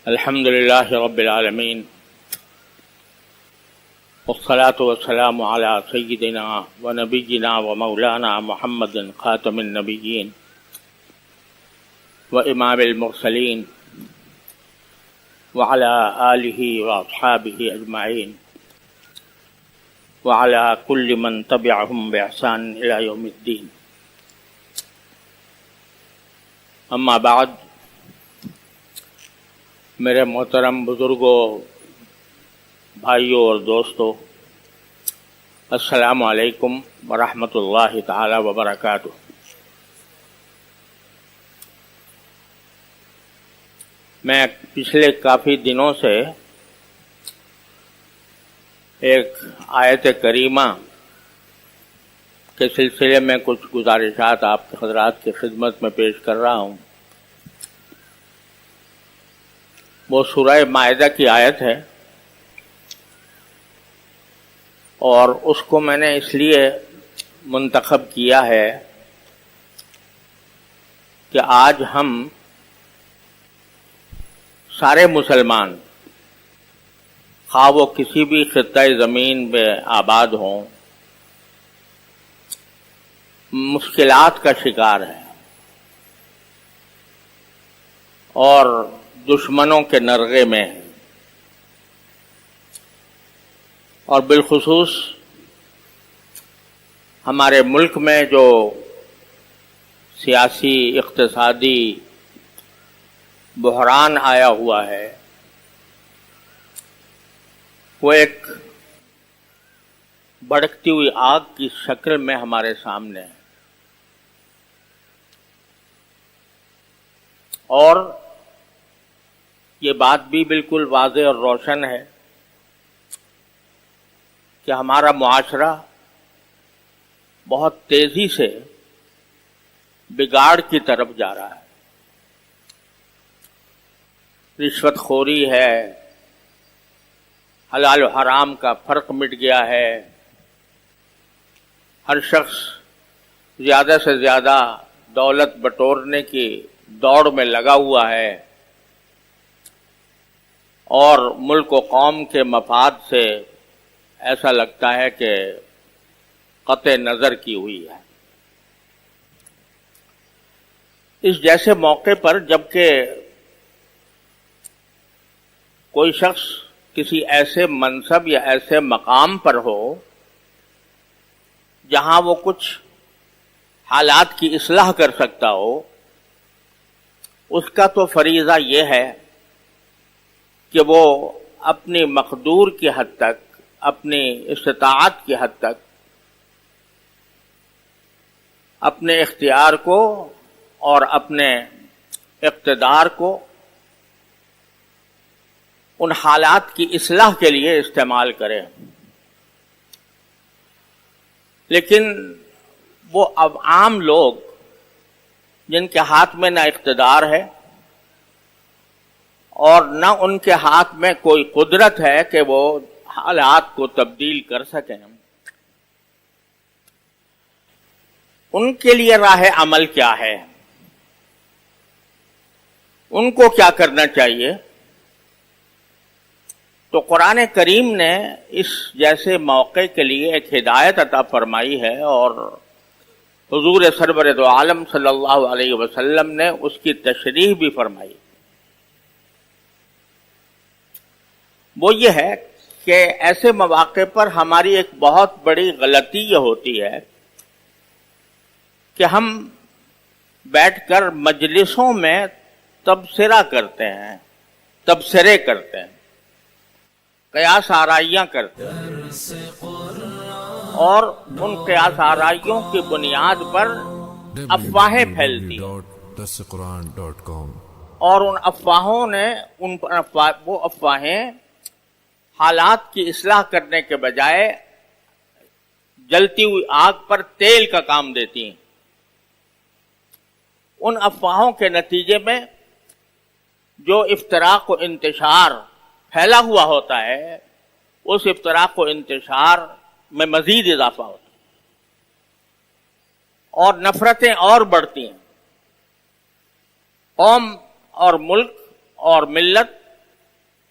الحمد للہ رب العالمین والصلاة والسلام على سیدنا و نبینا و مولانا محمد خاتم النبیین و امام المرسلین وعلى آلہ واصحابہ اجمعین وعلى كل من تبعهم بإحسان إلى يوم الدین. اما بعد، میرے محترم بزرگوں، بھائیوں اور دوستوں، السلام علیکم ورحمۃ اللہ تعالی وبرکاتہ. میں پچھلے کافی دنوں سے ایک آیت کریمہ کے سلسلے میں کچھ گزارشات آپ حضرات کی خدمت میں پیش کر رہا ہوں. وہ سورہ مائدہ کی آیت ہے، اور اس کو میں نے اس لیے منتخب کیا ہے کہ آج ہم سارے مسلمان، خواہ وہ کسی بھی خطۂ زمین میں آباد ہوں، مشکلات کا شکار ہیں اور دشمنوں کے نرغے میں ہیں. اور بالخصوص ہمارے ملک میں جو سیاسی اقتصادی بحران آیا ہوا ہے، وہ ایک بھڑکتی ہوئی آگ کی شکل میں ہمارے سامنے ہے. اور یہ بات بھی بالکل واضح اور روشن ہے کہ ہمارا معاشرہ بہت تیزی سے بگاڑ کی طرف جا رہا ہے. رشوت خوری ہے، حلال و حرام کا فرق مٹ گیا ہے، ہر شخص زیادہ سے زیادہ دولت بٹورنے کی دوڑ میں لگا ہوا ہے، اور ملک و قوم کے مفاد سے ایسا لگتا ہے کہ قطع نظر کی ہوئی ہے. اس جیسے موقع پر جبکہ کوئی شخص کسی ایسے منصب یا ایسے مقام پر ہو جہاں وہ کچھ حالات کی اصلاح کر سکتا ہو، اس کا تو فریضہ یہ ہے کہ وہ اپنی مقدور کی حد تک، اپنی استطاعت کی حد تک اپنے اختیار کو اور اپنے اقتدار کو ان حالات کی اصلاح کے لیے استعمال کرے. لیکن وہ اب عام لوگ جن کے ہاتھ میں نہ اقتدار ہے اور نہ ان کے ہاتھ میں کوئی قدرت ہے کہ وہ حالات کو تبدیل کر سکیں، ان کے لیے راہ عمل کیا ہے؟ ان کو کیا کرنا چاہیے؟ تو قرآن کریم نے اس جیسے موقع کے لیے ایک ہدایت عطا فرمائی ہے، اور حضور سرور دو عالم صلی اللہ علیہ وسلم نے اس کی تشریح بھی فرمائی. وہ یہ ہے کہ ایسے مواقع پر ہماری ایک بہت بڑی غلطی یہ ہوتی ہے کہ ہم بیٹھ کر مجلسوں میں تبصرہ کرتے ہیں، تبصرے کرتے ہیں، قیاس آرائیاں کرتے ہیں، اور ان قیاس آرائیوں کی بنیاد پر افواہیں پھیلتی ہیں، اور ان افواہوں نے وہ افواہیں حالات کی اصلاح کرنے کے بجائے جلتی ہوئی آگ پر تیل کا کام دیتی ہیں. ان افواہوں کے نتیجے میں جو افتراق و انتشار پھیلا ہوا ہوتا ہے، اس افتراق و انتشار میں مزید اضافہ ہوتا ہے اور نفرتیں اور بڑھتی ہیں. قوم اور ملک اور ملت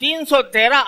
313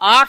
8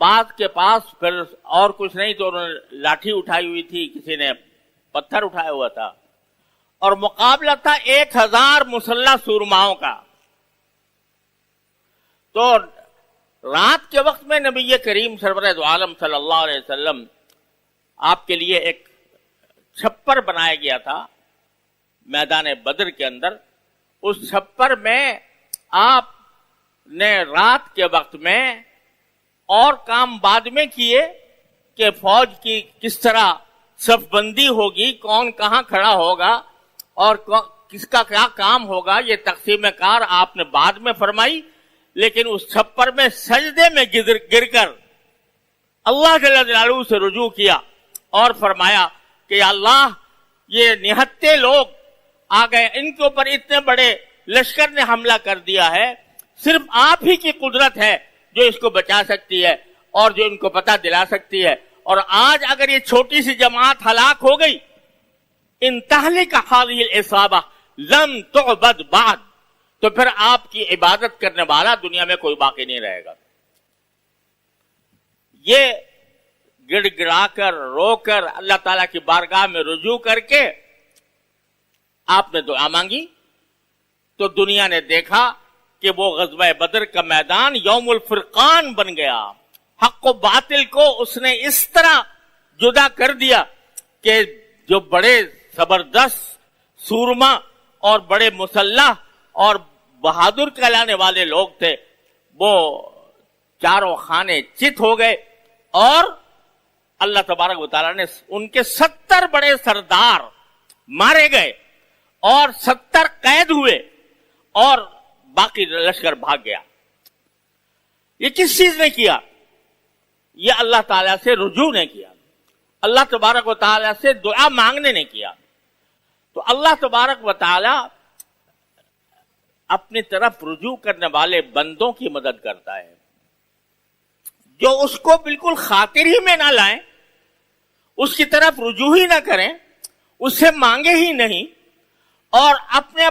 بعض کے پاس پھر اور کچھ نہیں تو انہوں نے لاٹھی اٹھائی ہوئی تھی، کسی نے پتھر اٹھایا ہوا تھا، اور مقابلہ تھا 1000 مسلح سورماؤں کا۔ تو رات کے وقت میں نبی کریم سرور دو عالم صلی اللہ علیہ وسلم آپ کے لیے ایک چھپر بنایا گیا تھا میدان بدر کے اندر۔ اس چھپر میں آپ نے رات کے وقت میں اور کام بعد میں کیے کہ فوج کی کس طرح صف بندی ہوگی، کون کہاں کھڑا ہوگا اور کس کا کیا کام ہوگا، یہ تقسیم کار آپ نے بعد میں فرمائی۔ لیکن اس چھپر میں سجدے میں گر کر اللہ جل جلالہ سے رجوع کیا اور فرمایا کہ یا اللہ، یہ نہتے لوگ آ گئے، ان کے اوپر اتنے بڑے لشکر نے حملہ کر دیا ہے، صرف آپ ہی کی قدرت ہے جو اس کو بچا سکتی ہے اور جو ان کو پتہ دلا سکتی ہے، اور آج اگر یہ چھوٹی سی جماعت ہلاک ہو گئی، ان تہلک هذه العصابہ لم تعبد بعد، تو پھر آپ کی عبادت کرنے والا دنیا میں کوئی باقی نہیں رہے گا۔ یہ گڑ گڑا کر رو کر اللہ تعالیٰ کی بارگاہ میں رجوع کر کے آپ نے دعا مانگی، تو دنیا نے دیکھا کہ وہ غزوہ بدر کا میدان یوم الفرقان بن گیا۔ حق و باطل کو اس نے اس طرح جدا کر دیا کہ جو بڑے زبردست سورما اور بڑے مسلح اور بہادر کہلانے والے لوگ تھے، وہ چاروں خانے چت ہو گئے، اور اللہ تبارک و تعالیٰ نے ان کے 70 بڑے سردار مارے گئے اور 70 قید ہوئے اور باقی لشکر بھاگ گیا۔ یہ کس چیز نے کیا؟ یہ اللہ تعالیٰ سے رجوع نے کیا، اللہ تبارک و تعالیٰ سے دعا مانگنے نے کیا۔ تو اللہ تبارک و تعالیٰ اپنی طرف رجوع کرنے والے بندوں کی مدد کرتا ہے، جو اس کو بالکل خاطر ہی میں نہ لائیں، اس کی طرف رجوع ہی نہ کریں، اس سے مانگے ہی نہیں، اور اپنے